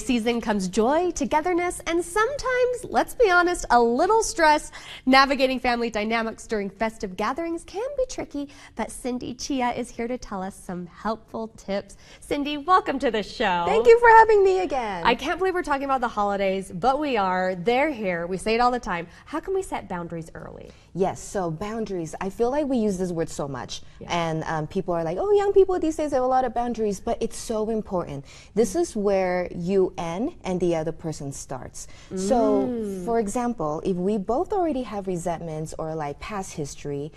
Season comes joy, togetherness, and sometimes, let's be honest, a little stress. Navigating family dynamics during festive gatherings can be tricky, but Cindy Chia is here to tell us some helpful tips. Cindy, welcome to the show. Thank you for having me again. I can't believe we're talking about the holidays, but we are. They're here. We say it all the time. How can we set boundaries early? Yes, so boundaries. I feel like we use this word so much, and people are like, oh, young people these days have a lot of boundaries, but it's so important. This is where you end and the other person starts. So, for example, if we both already have resentments or like past history,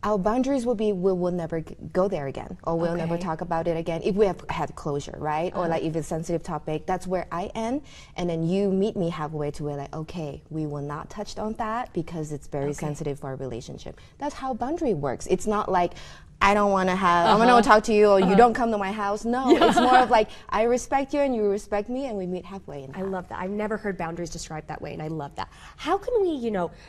our boundaries will be we will never go there again, or we'll never talk about it again if we have had closure, right? Or like if it's a sensitive topic, that's where I end, and then you meet me halfway to where like, okay, we will not touch on that because it's very sensitive for our relationship. That's how boundary works. It's not like I don't want to have, I'm going to talk to you, or you don't come to my house. No, it's more of like, I respect you and you respect me, and we meet halfway in that. I love that. I've never heard boundaries described that way, and I love that. How can we,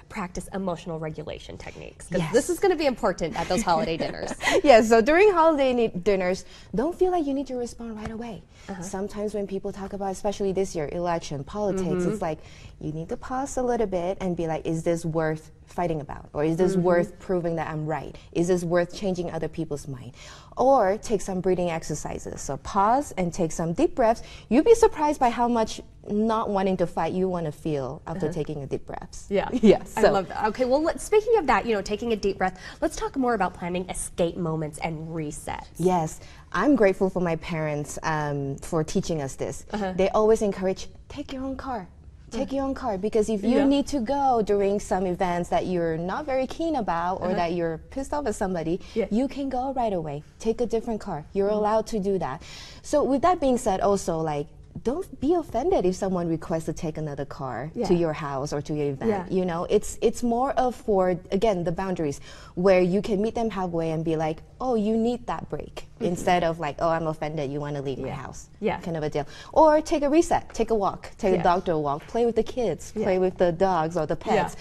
practice emotional regulation techniques? Because this is going to be important at those holiday dinners. Yes, so during holiday dinners, don't feel like you need to respond right away. Sometimes when people talk about, especially this year, election, politics, it's like, you need to pause a little bit and be like, is this worth fighting about? Or is this worth proving that I'm right? Is this worth changing other people's mind? Or take some breathing exercises. So pause and take some deep breaths. You'd be surprised by how much not wanting to fight you want to feel after taking a deep breath. Yeah. Yes. I love that. Okay, well, speaking of that, taking a deep breath, let's talk more about planning escape moments and resets. Yes. I'm grateful for my parents for teaching us this. They always encourage, take your own car. Take your own car, because if you need to go during some events that you're not very keen about, or that you're pissed off at somebody, you can go right away. Take a different car. You're allowed to do that. So with that being said, also, like, don't be offended if someone requests to take another car to your house or to your event. It's more of, for, again, the boundaries, where you can meet them halfway and be like, oh, you need that break, instead of like, oh, I'm offended, you want to leave my house, kind of a deal. Or take a reset, take a walk, take the dog to a walk, play with the kids, play with the dogs or the pets.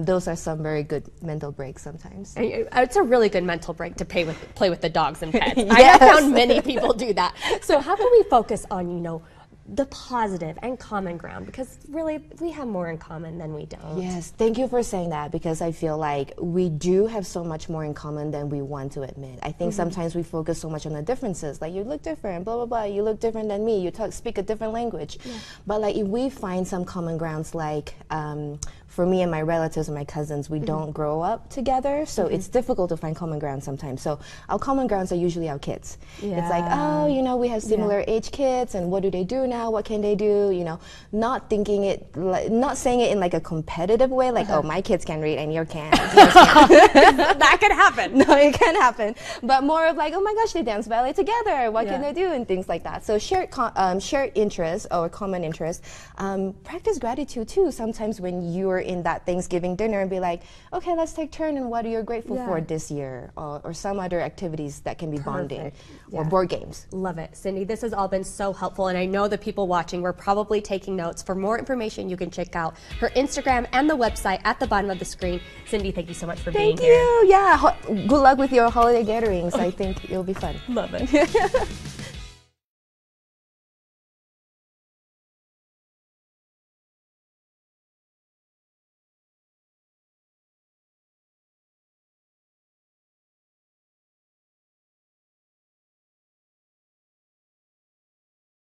Those are some very good mental breaks sometimes. It's a really good mental break to play with the dogs and pets. I have found many people do that. So how can we focus on, the positive and common ground, because really we have more in common than we don't. Yes, thank you for saying that, because I feel like we do have so much more in common than we want to admit. I think sometimes we focus so much on the differences, like you look different, blah blah blah, you look different than me, you speak a different language. But like if we find some common grounds, like for me and my relatives and my cousins, we don't grow up together, so it's difficult to find common ground sometimes. So our common grounds are usually our kids. It's like, oh, we have similar age kids, and what do they do now? What can they do? Not thinking it, not saying it in like a competitive way, like, oh, my kids can read and your can't. That can happen. No, it can happen. But more of like, oh my gosh, they dance ballet together. What can they do? And things like that. So shared interests or common interests. Practice gratitude too. Sometimes when you're in that Thanksgiving dinner, and be like, okay, let's take turn and what are you grateful for this year, or some other activities that can be bonding, or board games. Love it. Cindy, this has all been so helpful, and I know the people watching were probably taking notes. For more information, you can check out her Instagram and the website at the bottom of the screen. Cindy, thank you so much for being here. Thank you. Yeah, good luck with your holiday gatherings. I think it'll be fun. Love it.